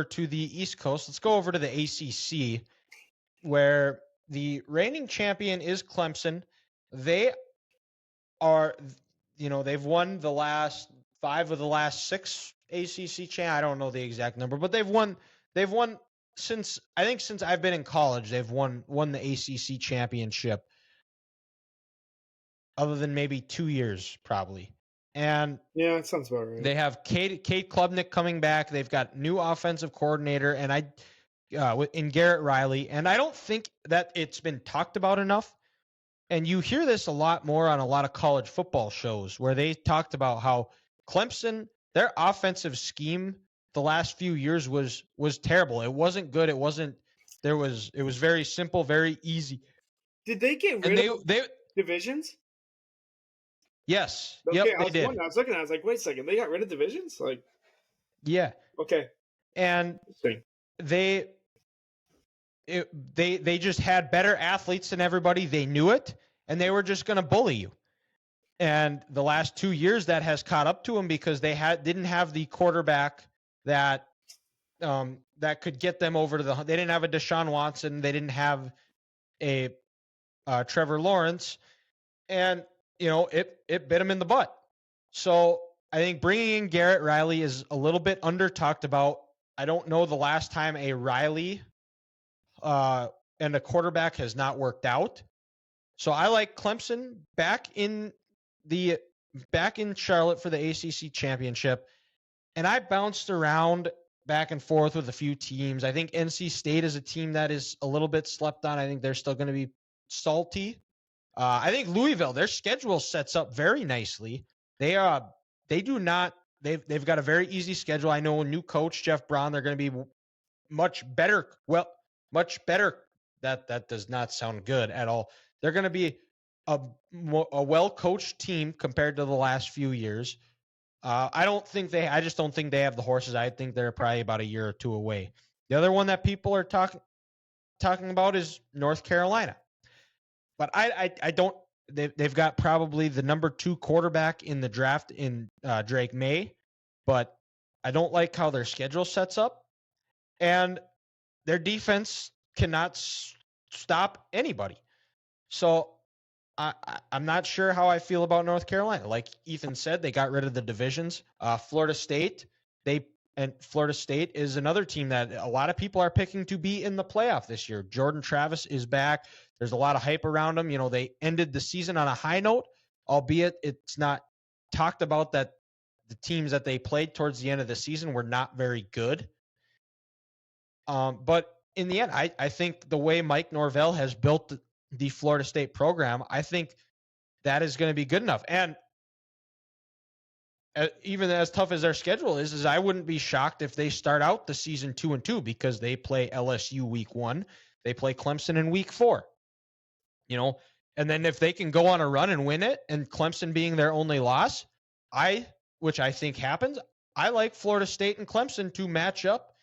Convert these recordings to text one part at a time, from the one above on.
to the East Coast. Let's go over to the ACC, where the reigning champion is Clemson. They are, they've won the last 5 of the last 6 ACC I don't know the exact number, but they've won since I've been in college. They've won the ACC championship, other than maybe 2 years probably. And yeah, it sounds about right. They have Kate Klubnik coming back. They've got new offensive coordinator, and in Garrett Riley. And I don't think that it's been talked about enough. And you hear this a lot more on a lot of college football shows where they talked about how Clemson, their offensive scheme the last few years was terrible. It wasn't good. It was very simple, very easy. Did they get rid of divisions? Yes. Okay, yep, I was looking at it, I was like, wait a second, they got rid of divisions? Like, yeah. Okay. And they just had better athletes than everybody. They knew it, and they were just going to bully you. And the last 2 years, that has caught up to them because they didn't have the quarterback that could get them over to they didn't have a Deshaun Watson. They didn't have a Trevor Lawrence. And, it bit them in the butt. So I think bringing in Garrett Riley is a little bit under talked about. I don't know the last time a Riley and a quarterback has not worked out. So I like Clemson back in Charlotte for the ACC championship. And I bounced around back and forth with a few teams. I think NC State is a team that is a little bit slept on. I think they're still going to be salty. I think Louisville, their schedule sets up very nicely. They've got a very easy schedule. I know a new coach, Jeff Braun, they're going to be much better. Well, much better. That does not sound good at all. They're going to be a well-coached team compared to the last few years. I just don't think they have the horses. I think they're probably about a year or two away. The other one that people are talking about is North Carolina. But I don't. They've got probably the number 2 quarterback in the draft in Drake May, but I don't like how their schedule sets up, and their defense cannot stop anybody. So I'm not sure how I feel about North Carolina. Like Ethan said, they got rid of the divisions. Florida State is another team that a lot of people are picking to be in the playoff this year. Jordan Travis is back. There's a lot of hype around them. They ended the season on a high note, albeit it's not talked about that the teams that they played towards the end of the season were not very good. But in the end, I think the way Mike Norvell has built the Florida State program, I think that is going to be good enough. And even as tough as their schedule is I wouldn't be shocked if they start out the season 2-2 because they play LSU week 1, they play Clemson in week 4. And then if they can go on a run and win it, and Clemson being their only loss, which I think happens, I like Florida State and Clemson to match up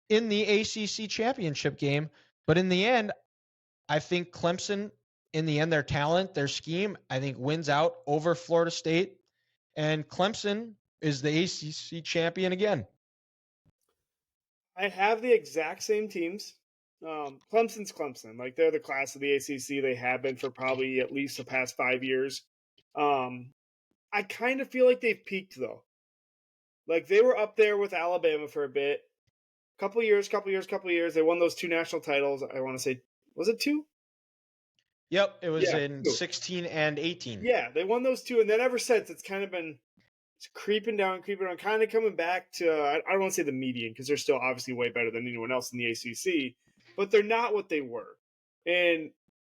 in the ACC championship game. But in the end, I think Clemson, in the end, their talent, their scheme, I think wins out over Florida State. And Clemson is the ACC champion again. I have the exact same teams. Clemson's Clemson. Like, they're the class of the ACC. They have been for probably at least the past 5 years. I kind of feel like they've peaked, though. Like, they were up there with Alabama for a bit. Couple years. They won those 2 national titles. I want to say, was it 2? Yep, it was in 16 and 18. Yeah, they won those 2, and then ever since, it's kind of been creeping down, kind of coming back to, I don't want to say the median, because they're still obviously way better than anyone else in the ACC, but they're not what they were. And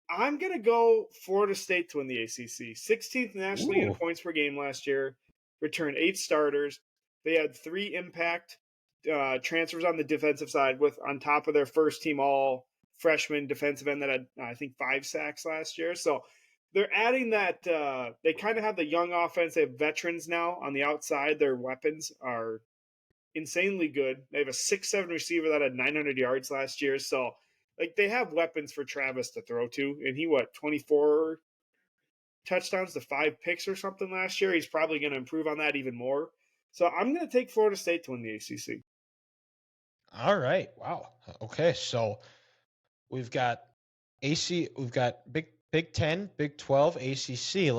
I'm going to go Florida State to win the ACC. 16th nationally in points per game last year, returned 8 starters. They had 3 impact transfers on the defensive side, with on top of their first team all freshman defensive end that had, I think, 5 sacks last year. So they're adding that. They kind of have the young offense. They have veterans now on the outside. Their weapons are insanely good. They have a 6'7" receiver that had 900 yards last year. So, like, they have weapons for Travis to throw to. And he, 24 touchdowns to 5 picks or something last year. He's probably going to improve on that even more. So I'm going to take Florida State to win the ACC. All right. Wow. Okay. So we've got Big 10, Big 12, ACC.